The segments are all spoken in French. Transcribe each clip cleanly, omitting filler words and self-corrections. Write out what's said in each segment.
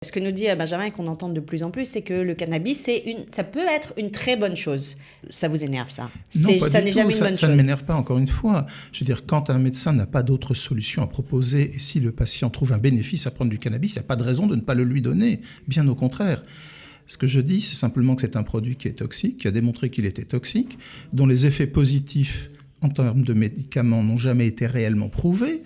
Ce que nous dit Benjamin et qu'on entend de plus en plus, c'est que le cannabis, ça peut être une très bonne chose. Ça vous énerve, ça? Non, pas Ça du n'est tout. jamais une bonne Ça chose. ne m'énerve pas, encore une fois. Je veux dire, quand un médecin n'a pas d'autre solution à proposer, et si le patient trouve un bénéfice à prendre du cannabis, il n'y a pas de raison de ne pas le lui donner. Bien au contraire. Ce que je dis, c'est simplement que c'est un produit qui est toxique, qui a démontré qu'il était toxique, dont les effets positifs en termes de médicaments n'ont jamais été réellement prouvés.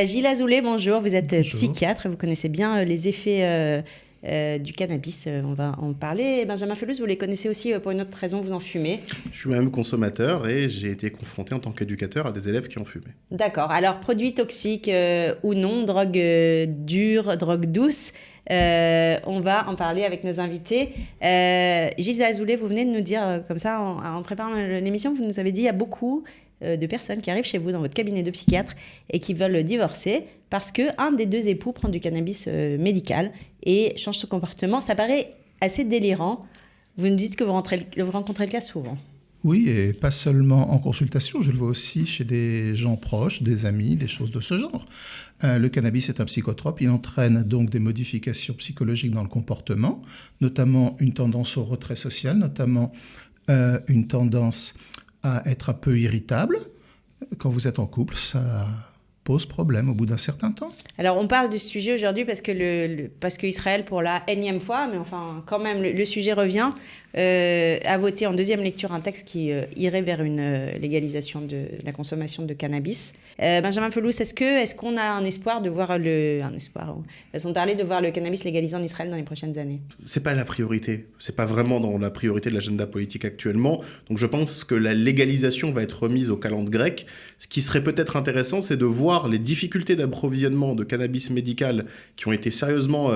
Gilles Azoulay, bonjour. Vous êtes Bonjour. psychiatre, vous connaissez bien les effets du cannabis. On va en parler. Benjamin Felus, vous les connaissez aussi pour une autre raison, vous en fumez. Je suis même consommateur et j'ai été confronté en tant qu'éducateur à des élèves qui ont fumé. D'accord. Alors, produits toxiques ou non, drogue dure, drogue douce, on va en parler avec nos invités. Gilles Azoulay, vous venez de nous dire, comme ça, en préparant l'émission, vous nous avez dit il y a beaucoup de personnes qui arrivent chez vous dans votre cabinet de psychiatre et qui veulent divorcer parce qu'un des deux époux prend du cannabis médical et change son comportement. Ça paraît assez délirant. Vous nous dites que vous rencontrez le cas souvent. Oui, et pas seulement en consultation, je le vois aussi chez des gens proches, des amis, des choses de ce genre. Le cannabis est un psychotrope, il entraîne donc des modifications psychologiques dans le comportement, notamment une tendance au retrait social, notamment une tendance à être un peu irritable. Quand vous êtes en couple, ça pose problème au bout d'un certain temps. Alors, on parle de ce sujet aujourd'hui parce que Israël, pour la énième fois, mais enfin, quand même, le sujet revient, a voté en deuxième lecture un texte qui irait vers une légalisation de la consommation de cannabis. Benjamin Felus, est-ce qu'on a un espoir de voir façon de parler, de voir le cannabis légalisé en Israël dans les prochaines années? C'est pas la priorité. C'est pas vraiment dans la priorité de l'agenda politique actuellement. Donc je pense que la légalisation va être remise au calendrier grec. Ce qui serait peut-être intéressant, c'est de voir les difficultés d'approvisionnement de cannabis médical qui ont été sérieusement...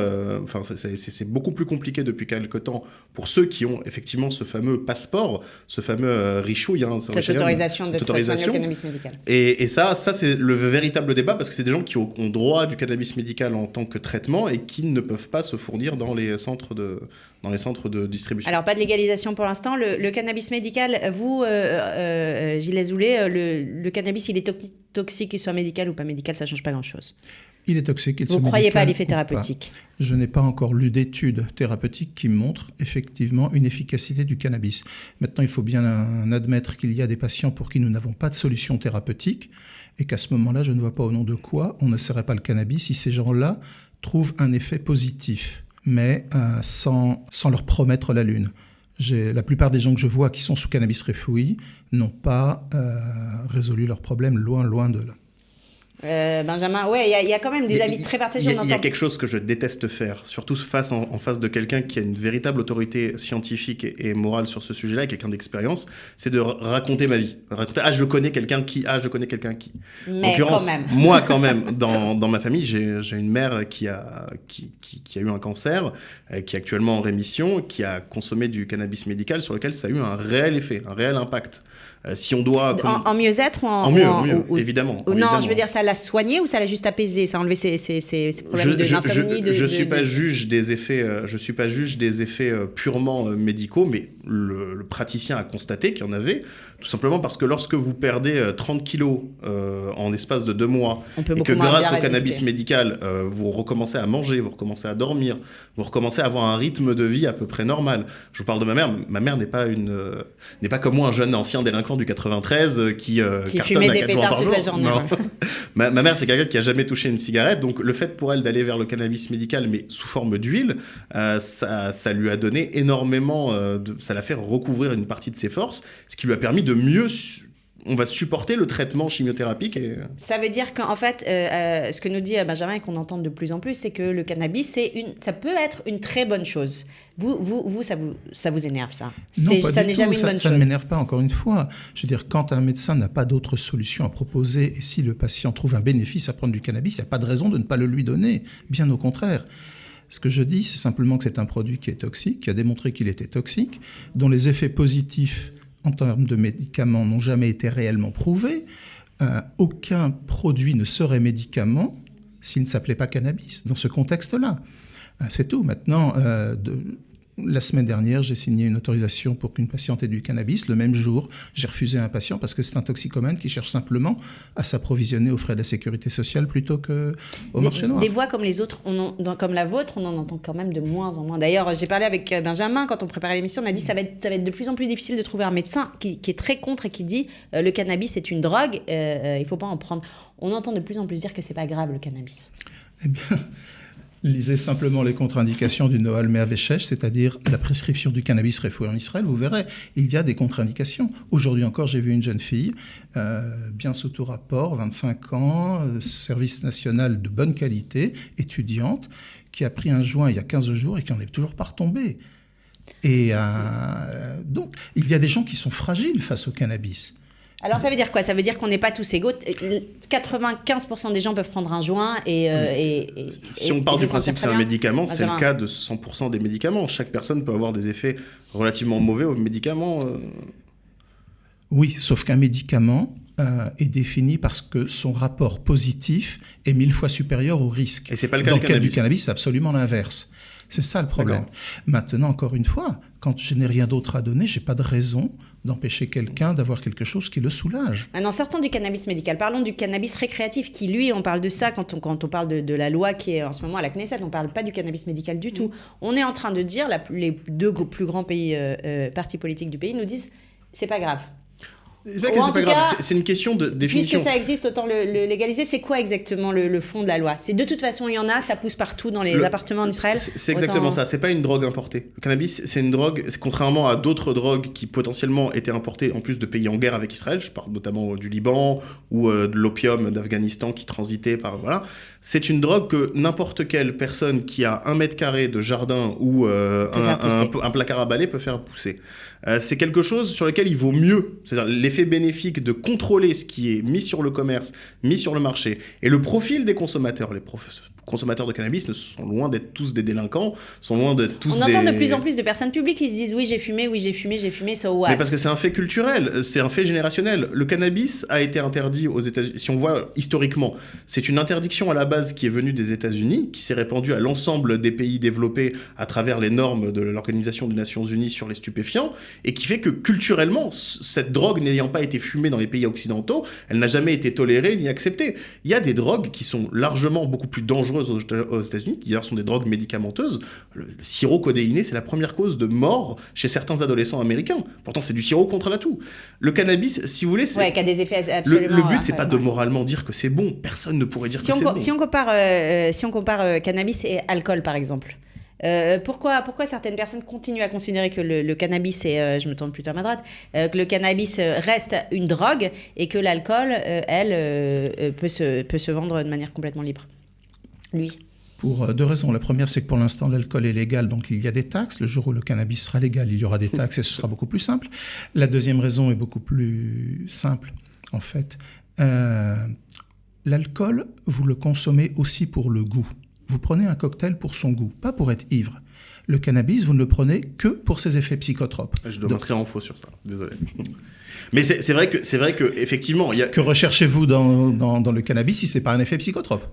c'est beaucoup plus compliqué depuis quelques temps pour ceux qui ont effectivement ce fameux passeport, ce fameux richouille. Cette autorisation d'être soigné au cannabis médical. Et ça c'est le véritable débat parce que c'est des gens qui ont droit du cannabis médical en tant que traitement et qui ne peuvent pas se fournir dans les centres de distribution. Alors, pas de légalisation pour l'instant. Le cannabis médical, vous, Gilles Azoulay, le cannabis, il est toxique, qu'il soit médical ou pas médical, ça ne change pas grand-chose. Il est toxique. Vous ne croyez pas à l'effet thérapeutique? Je n'ai pas encore lu d'études thérapeutiques qui montrent effectivement une efficacité du cannabis. Maintenant, il faut bien admettre qu'il y a des patients pour qui nous n'avons pas de solution thérapeutique et qu'à ce moment-là, je ne vois pas au nom de quoi on n'essaierait pas le cannabis si ces gens-là trouvent un effet positif, mais sans leur promettre la lune. La plupart des gens que je vois qui sont sous cannabis refoui n'ont pas résolu leurs problèmes, loin de là. Benjamin, ouais, il y a quand même des avis très partagés. Il y a quelque chose que je déteste faire, surtout en face de quelqu'un qui a une véritable autorité scientifique et morale sur ce sujet-là, et quelqu'un d'expérience, c'est de raconter ma vie. Je connais quelqu'un qui... Mais en l'occurrence, quand même. moi, quand même, dans ma famille, j'ai une mère qui a eu un cancer, qui est actuellement en rémission, qui a consommé du cannabis médical sur lequel ça a eu un réel effet, un réel impact. Si on doit... En mieux-être ou en mieux, évidemment. Non, je veux dire, ça l'a soigné ou ça l'a juste apaisé? Ça a enlevé ces problèmes d'insomnie? Je suis pas juge des effets purement médicaux, mais le praticien a constaté qu'il y en avait, tout simplement parce que lorsque vous perdez 30 kilos en espace de 2 mois, et que grâce au cannabis médical, vous recommencez à manger, vous recommencez à dormir, vous recommencez à avoir un rythme de vie à peu près normal. Je vous parle de ma mère. Ma mère n'est pas comme moi un jeune ancien délinquant du 93 qui cartonne à 4 jours par jour. La journée, non. Ouais. Ma mère, c'est quelqu'un qui a jamais touché une cigarette, donc le fait pour elle d'aller vers le cannabis médical, mais sous forme d'huile, ça lui a donné énormément, ça l'a fait recouvrir une partie de ses forces, ce qui lui a permis de mieux on va supporter le traitement chimiothérapique. Ça veut dire qu'en fait, ce que nous dit Benjamin et qu'on entend de plus en plus, c'est que le cannabis, ça peut être une très bonne chose. Vous, ça vous énerve, ça? Non, Ça n'est jamais une bonne chose. Ça ne m'énerve pas, encore une fois. Je veux dire, quand un médecin n'a pas d'autre solution à proposer et si le patient trouve un bénéfice à prendre du cannabis, il n'y a pas de raison de ne pas le lui donner. Bien au contraire. Ce que je dis, c'est simplement que c'est un produit qui est toxique, qui a démontré qu'il était toxique, dont les effets positifs en termes de médicaments n'ont jamais été réellement prouvés. Aucun produit ne serait médicament s'il ne s'appelait pas cannabis, dans ce contexte-là. C'est tout. Maintenant, La semaine dernière, j'ai signé une autorisation pour qu'une patiente ait du cannabis. Le même jour, j'ai refusé un patient parce que c'est un toxicomane qui cherche simplement à s'approvisionner aux frais de la sécurité sociale plutôt qu'au marché noir. Des voix comme les autres, comme la vôtre, on en entend quand même de moins en moins. D'ailleurs, j'ai parlé avec Benjamin quand on préparait l'émission, on a dit ça va être de plus en plus difficile de trouver un médecin qui est très contre et qui dit le cannabis est une drogue, il ne faut pas en prendre. On entend de plus en plus dire que c'est pas grave le cannabis. Eh bien, lisez simplement les contre-indications du Noal Mehaveshesh, c'est-à-dire la prescription du cannabis refoui en Israël. Vous verrez, il y a des contre-indications. Aujourd'hui encore, j'ai vu une jeune fille, bien sous tout rapport, 25 ans, service national de bonne qualité, étudiante, qui a pris un joint il y a 15 jours et qui n'en est toujours pas retombée. Et donc, il y a des gens qui sont fragiles face au cannabis. Alors ça veut dire quoi ? Ça veut dire qu'on n'est pas tous égaux. 95% des gens peuvent prendre un joint si on part du principe que c'est un médicament, c'est le cas de 100% des médicaments. Chaque personne peut avoir des effets relativement mauvais aux médicaments. Oui, sauf qu'un médicament est défini parce que son rapport positif est 1000 fois supérieur au risque. Et c'est pas le cas Dans du le cas cannabis. du cannabis, c'est absolument l'inverse. C'est ça le problème. D'accord. Maintenant, encore une fois, quand je n'ai rien d'autre à donner, je n'ai pas de raison d'empêcher quelqu'un d'avoir quelque chose qui le soulage. Maintenant, sortons du cannabis médical. Parlons du cannabis récréatif, qui, lui, on parle de ça quand on parle de la loi qui est en ce moment à la Knesset. On ne parle pas du cannabis médical du tout. On est en train de dire, les deux plus grands partis politiques du pays nous disent, c'est pas grave. C'est pas que c'est pas grave, c'est une question de définition. Puisque ça existe, autant le légaliser. C'est quoi exactement le fond de la loi ? C'est de toute façon, il y en a, ça pousse partout dans les appartements en Israël. C'est exactement ça, c'est pas une drogue importée. Le cannabis, c'est une drogue, contrairement à d'autres drogues qui potentiellement étaient importées en plus de pays en guerre avec Israël, je parle notamment du Liban ou de l'opium d'Afghanistan qui transitait par... Voilà. C'est une drogue que n'importe quelle personne qui a 1 mètre carré de jardin ou un placard à balai peut faire pousser. C'est quelque chose sur lequel il vaut mieux, c'est-à-dire l'effet bénéfique de contrôler ce qui est mis sur le commerce, mis sur le marché, et le profil des consommateurs. Les consommateurs de cannabis sont loin d'être tous des délinquants, sont loin d'être tous On des... entend de plus en plus de personnes publiques qui se disent oui j'ai fumé, so what ? Mais parce que c'est un fait culturel, c'est un fait générationnel. Le cannabis a été interdit aux États-Unis. Si on voit historiquement, c'est une interdiction à la base qui est venue des États-Unis, qui s'est répandue à l'ensemble des pays développés à travers les normes de l'Organisation des Nations Unies sur les stupéfiants, et qui fait que culturellement, cette drogue n'ayant pas été fumée dans les pays occidentaux, elle n'a jamais été tolérée ni acceptée. Il y a des drogues qui sont largement beaucoup plus dangereuses aux États-Unis, qui d'ailleurs sont des drogues médicamenteuses. Le sirop codéiné, c'est la première cause de mort chez certains adolescents américains. Pourtant, c'est du sirop contre la toux. Le cannabis, si vous voulez, c'est... Ouais, qui a des effets absolument... Le but, c'est pas de moralement dire que c'est bon. Personne ne pourrait dire que c'est bon. Si on compare cannabis et alcool, par exemple, pourquoi certaines personnes continuent à considérer que le cannabis, et je me tourne plutôt à ma droite, que le cannabis reste une drogue et que l'alcool, peut se vendre de manière complètement libre ? Lui. Pour 2 raisons. La première, c'est que pour l'instant, l'alcool est légal, donc il y a des taxes. Le jour où le cannabis sera légal, il y aura des taxes et ce sera beaucoup plus simple. La deuxième raison est beaucoup plus simple, en fait. L'alcool, vous le consommez aussi pour le goût. Vous prenez un cocktail pour son goût, pas pour être ivre. Le cannabis, vous ne le prenez que pour ses effets psychotropes. Je dois m'inscrire en faux sur ça, désolé. Mais c'est vrai que effectivement, il y a... Que recherchez-vous dans le cannabis si c'est pas un effet psychotrope ?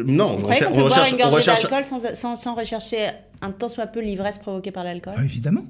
Non, on recherche une gorgée d'alcool sans rechercher un tant soit peu l'ivresse provoquée par l'alcool. Évidemment.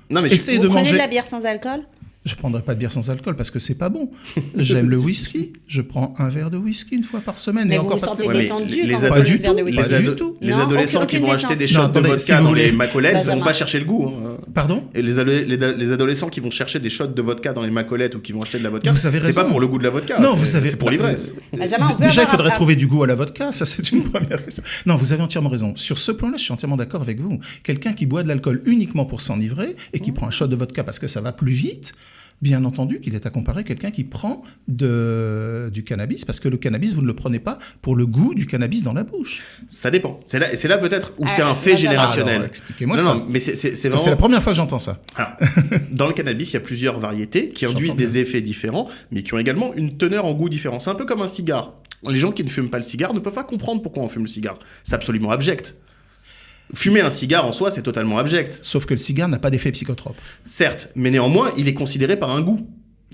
Non, mais vous prenez de la bière sans alcool ? Je ne prendrai pas de bière sans alcool parce que c'est pas bon. J'aime le whisky. Je prends un verre de whisky une fois par semaine. Mais et vous encore vous sentez pas détendu quand vous prenez ce verre de whisky ? Pas du tout. Les adolescents qui vont acheter des shots de vodka dans les macolettes, ils ne vont pas chercher le goût. Pardon ? Et les adolescents qui vont chercher des shots de vodka dans les macolettes ou qui vont acheter de la vodka, c'est pas pour le goût de la vodka. Non, vous savez, c'est pour l'ivresse. Déjà, il faudrait trouver du goût à la vodka. Ça, c'est une première question. Non, vous avez entièrement raison. Sur ce plan-là, je suis entièrement d'accord avec vous. Quelqu'un qui boit de l'alcool uniquement pour s'enivrer et qui prend un shot de vodka parce que ça va plus vite, bien entendu qu'il est à comparer à quelqu'un qui prend du cannabis, parce que le cannabis, vous ne le prenez pas pour le goût du cannabis dans la bouche. Ça dépend. C'est là peut-être où c'est un fait générationnel. Alors, expliquez-moi ça. Non, mais c'est vraiment... C'est la première fois que j'entends ça. Alors, dans le cannabis, il y a plusieurs variétés qui induisent des effets différents, mais qui ont également une teneur en goût différent. C'est un peu comme un cigare. Les gens qui ne fument pas le cigare ne peuvent pas comprendre pourquoi on fume le cigare. C'est absolument abject. Fumer un cigare en soi, c'est totalement abject. Sauf que le cigare n'a pas d'effet psychotrope. Certes, mais néanmoins, il est considéré par un goût.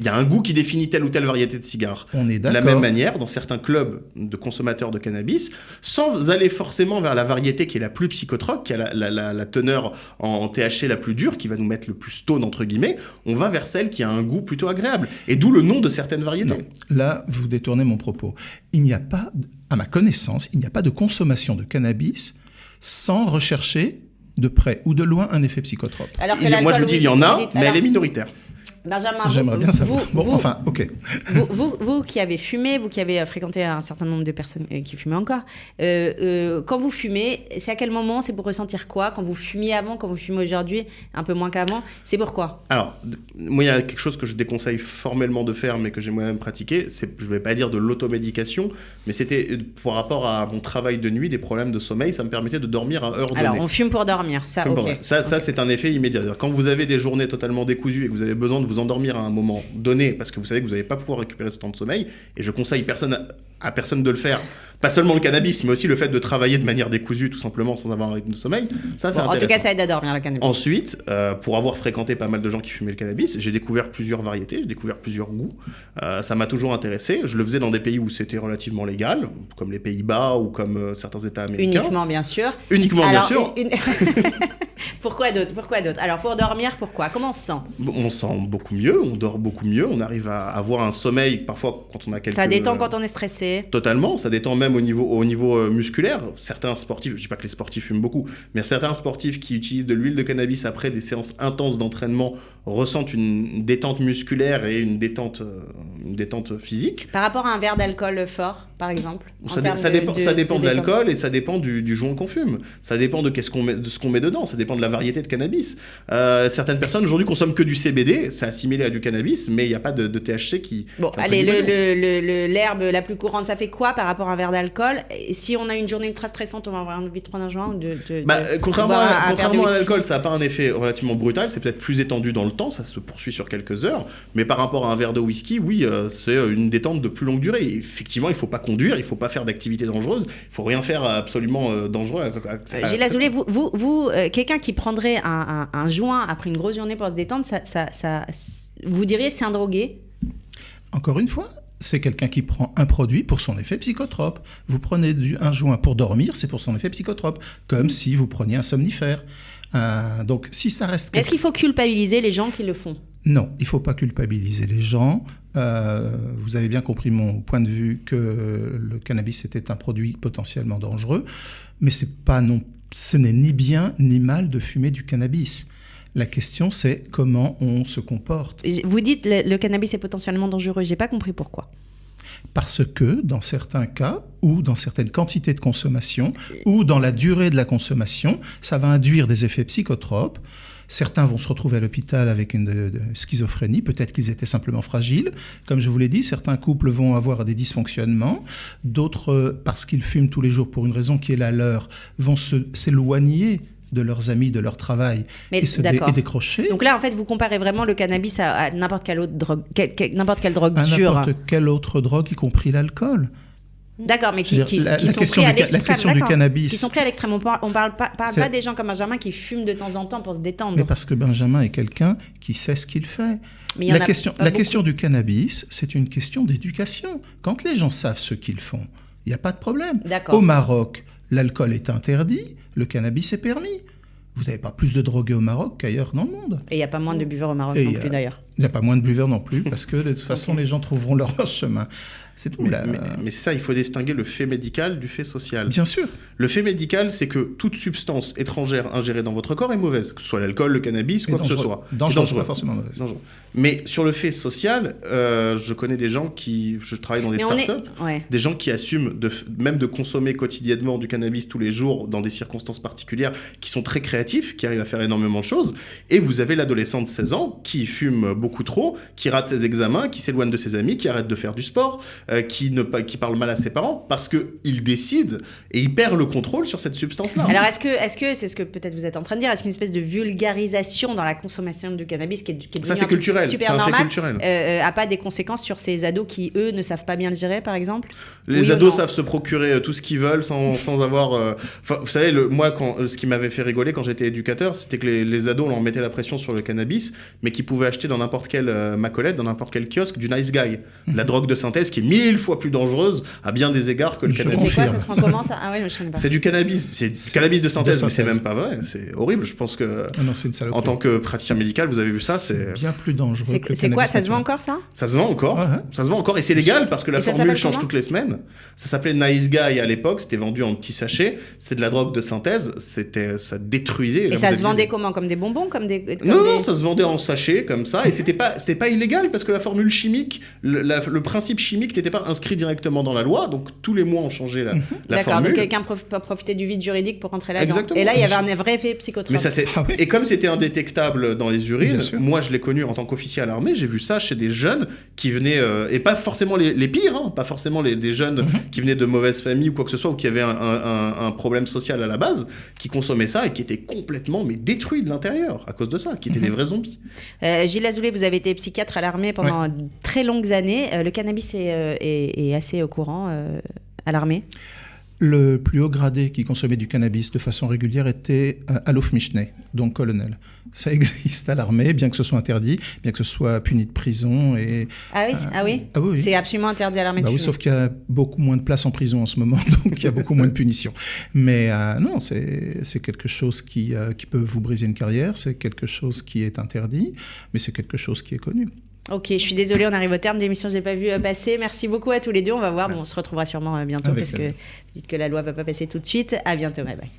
Il y a un goût qui définit telle ou telle variété de cigare. On est De la d'accord. même manière, dans certains clubs de consommateurs de cannabis, sans aller forcément vers la variété qui est la plus psychotrope, qui a la teneur en THC la plus dure, qui va nous mettre le plus stone entre guillemets, on va vers celle qui a un goût plutôt agréable. Et d'où le nom de certaines variétés. Non, là, vous détournez mon propos. Il n'y a pas, à ma connaissance, il n'y a pas de consommation de cannabis sans rechercher de près ou de loin un effet psychotrope. Alors que Moi, je l'alcool, vous dis, oui, il y en c'est ce que a, vous dites. mais Alors, elle est minoritaire. Benjamin, J'aimerais bien savoir. Ok. Vous qui avez fumé, vous qui avez fréquenté un certain nombre de personnes qui fumaient encore, quand vous fumez, c'est à quel moment? C'est pour ressentir quoi? Quand vous fumiez avant, quand vous fumez aujourd'hui, un peu moins qu'avant, c'est pourquoi? Alors, moi, il y a quelque chose que je déconseille formellement de faire, mais que j'ai moi-même pratiqué. Je ne vais pas dire de l'automédication, mais c'était par rapport à mon travail de nuit, des problèmes de sommeil, ça me permettait de dormir à heure donnée. Alors, on fume pour dormir, ça, Fume pour ok. dormir. Ça, c'est un effet immédiat. C'est-à-dire, quand vous avez des journées totalement décousues et que vous avez besoin de vous endormir à un moment donné, parce que vous savez que vous n'allez pas pouvoir récupérer ce temps de sommeil, et je conseille à personne de le faire, pas seulement le cannabis, mais aussi le fait de travailler de manière décousue, tout simplement, sans avoir un rythme de sommeil, ça, c'est Bon, en intéressant. tout cas, ça aide à dormir, le cannabis. Ensuite, pour avoir fréquenté pas mal de gens qui fumaient le cannabis, j'ai découvert plusieurs variétés, j'ai découvert plusieurs goûts. Ça m'a toujours intéressé. Je le faisais dans des pays où c'était relativement légal, comme les Pays-Bas ou comme certains États américains. Uniquement, bien sûr. Uniquement, Alors, bien sûr. Pourquoi d'autres? Alors, pour dormir, pourquoi? Comment on se sent? On sent beaucoup mieux, on dort beaucoup mieux, on arrive à avoir un sommeil, parfois quand on a quelques... Ça détend quand on est stressé. Totalement, ça détend même au niveau musculaire. Certains sportifs, je dis pas que les sportifs fument beaucoup, mais certains sportifs qui utilisent de l'huile de cannabis après des séances intenses d'entraînement ressentent une détente musculaire et une détente physique. Par rapport à un verre d'alcool fort, par exemple? Ça dépend de l'alcool et ça dépend du joint qu'on fume. Ça dépend de ce qu'on met dedans, ça dépend de la variété de cannabis. Certaines personnes aujourd'hui consomment que du CBD, c'est assimilé à du cannabis, mais il n'y a pas de THC qui... Bon, allez, l'herbe la plus courante, ça fait quoi par rapport à un verre d'alcool? Et si on a une journée ultra stressante, on va avoir envie de prendre un joint ou contrairement boire un verre de à whisky. l'alcool, ça n'a pas un effet relativement brutal, c'est peut-être plus étendu dans le temps, ça se poursuit sur quelques heures, mais par rapport à un verre de whisky, oui, c'est une détente de plus longue durée. Et effectivement, il ne faut pas conduire, il ne faut pas faire d'activité dangereuse, il ne faut rien faire absolument dangereux. Gilles Azoulay, vous quelqu'un qui prendrait un joint après une grosse journée pour se détendre, vous diriez c'est un drogué? Encore une fois, c'est quelqu'un qui prend un produit pour son effet psychotrope. Vous prenez un joint pour dormir, c'est pour son effet psychotrope, comme si vous preniez un somnifère. Donc, si ça reste... Est-ce qu'il faut culpabiliser les gens qui le font? Non, il ne faut pas culpabiliser les gens. Vous avez bien compris mon point de vue que le cannabis était un produit potentiellement dangereux, mais ce n'est ni bien ni mal de fumer du cannabis. La question, c'est comment on se comporte. Vous dites le cannabis est potentiellement dangereux, j'ai pas compris pourquoi. Parce que dans certains cas, ou dans certaines quantités de consommation, ou dans la durée de la consommation, ça va induire des effets psychotropes. Certains vont se retrouver à l'hôpital avec une schizophrénie, peut-être qu'ils étaient simplement fragiles. Comme je vous l'ai dit, certains couples vont avoir des dysfonctionnements, d'autres, parce qu'ils fument tous les jours pour une raison qui est la leur, vont s'éloigner de leurs amis, de leur travail, et décrocher. Donc là, en fait, vous comparez vraiment le cannabis à n'importe quelle autre drogue, n'importe quelle drogue à dure. N'importe quelle autre drogue, y compris l'alcool. D'accord, mais qui sont pris à l'extrême. La question du cannabis. Qui sont pris à l'extrême. On parle pas des gens comme Benjamin qui fument de temps en temps pour se détendre. Mais parce que Benjamin est quelqu'un qui sait ce qu'il fait. Mais la question du cannabis, c'est une question d'éducation. Quand les gens savent ce qu'ils font, il n'y a pas de problème. D'accord. Au Maroc, l'alcool est interdit, le cannabis est permis. Vous n'avez pas plus de drogués au Maroc qu'ailleurs dans le monde. Et il n'y a pas moins de buveurs au Maroc non plus, d'ailleurs. Il n'y a pas moins de buveurs non plus, parce que de toute façon, les gens trouveront leur chemin. C'est tout. Mais c'est ça, il faut distinguer le fait médical du fait social. Bien sûr. Le fait médical, c'est que toute substance étrangère ingérée dans votre corps est mauvaise, que ce soit l'alcool, le cannabis, quoi que ce soit. Dangereux, pas forcément mauvaise. Dangereux. Mais sur le fait social, je connais des gens je travaille dans des startups, des gens qui assument même de consommer quotidiennement du cannabis tous les jours dans des circonstances particulières, qui sont très créatifs, qui arrivent à faire énormément de choses. Et vous avez l'adolescent de 16 ans qui fume beaucoup trop, qui rate ses examens, qui s'éloigne de ses amis, qui arrête de faire du sport, qui parle mal à ses parents parce qu'il décide et il perd le contrôle sur cette substance-là. Alors est-ce que c'est ce que peut-être vous êtes en train de dire, est-ce qu'une espèce de vulgarisation dans la consommation du cannabis qui est ça c'est culturel, super c'est un fait normal, culturel. a pas des conséquences sur ces ados qui eux ne savent pas bien le gérer par exemple? Les ados savent se procurer tout ce qu'ils veulent sans avoir... vous savez, moi ce qui m'avait fait rigoler quand j'étais éducateur, c'était que les ados on leur mettait la pression sur le cannabis, mais qu'ils pouvaient acheter dans n'importe quelle Macolette, dans n'importe quel kiosque, du Nice Guy. La drogue de synthèse qui est 1000 fois plus dangereuse à bien des égards que le Je cannabis. C'est quoi, confirme. ça se prend comment ça? Ah ouais, je connais pas. C'est du cannabis. C'est du cannabis de synthèse, mais c'est synthèse. même pas vrai. C'est horrible. Je pense que, Ah non, c'est une saloperie. en tant que praticien médical, vous avez vu ça, c'est... bien plus dangereux que le C'est quoi? cannabis Ça se vend naturel. encore ça? Ça se vend encore. Ouais, ouais. Ça se vend encore. Et c'est légal parce que la Et ça formule s'appelle change comment? toutes les semaines. Ça s'appelait Nice Guy à l'époque. C'était vendu en petits sachets. C'était de la drogue de synthèse. Ça détruisait. Et Là, ça vous se avez vendait vu- comment? Comme des bonbons? Comme des... Non, ça se vendait en sachet comme ça, et c'était pas illégal parce que la formule chimique, le principe chimique n'était pas inscrit directement dans la loi, donc tous les mois on changeait la D'accord, formule. donc quelqu'un peut profiter du vide juridique pour rentrer là-dedans. Exactement. Et là, il y avait un vrai effet psychotrope. Mais ça c'est Ah oui. et comme c'était indétectable dans les urines, Bien sûr. moi je l'ai connu en tant qu'officier à l'armée, j'ai vu ça chez des jeunes qui venaient et pas forcément les pires, hein, pas forcément des jeunes qui venaient de mauvaises familles ou quoi que ce soit ou qui avaient un problème social à la base, qui consommaient ça et qui étaient complètement détruits de l'intérieur à cause de ça, qui étaient des vrais zombies. Gilles Azoulay, vous avez été psychiatre à l'armée pendant de très longues années. Le cannabis est assez au courant à l'armée. Le plus haut gradé qui consommait du cannabis de façon régulière était Alof Mishneh, donc colonel. Ça existe à l'armée, bien que ce soit interdit, bien que ce soit puni de prison. Et, Ah oui, ah oui, oui. C'est absolument interdit à l'armée de oui, fumer. sauf qu'il y a beaucoup moins de places en prison en ce moment, donc il y a beaucoup moins de punitions. Mais non, c'est quelque chose qui peut vous briser une carrière, c'est quelque chose qui est interdit, mais c'est quelque chose qui est connu. Ok, je suis désolée, on arrive au terme de l'émission, je n'ai pas vu passer. Merci beaucoup à tous les deux, on va voir, on se retrouvera sûrement bientôt Avec parce que plaisir. vous dites que la loi ne va pas passer tout de suite. À bientôt, bye bye.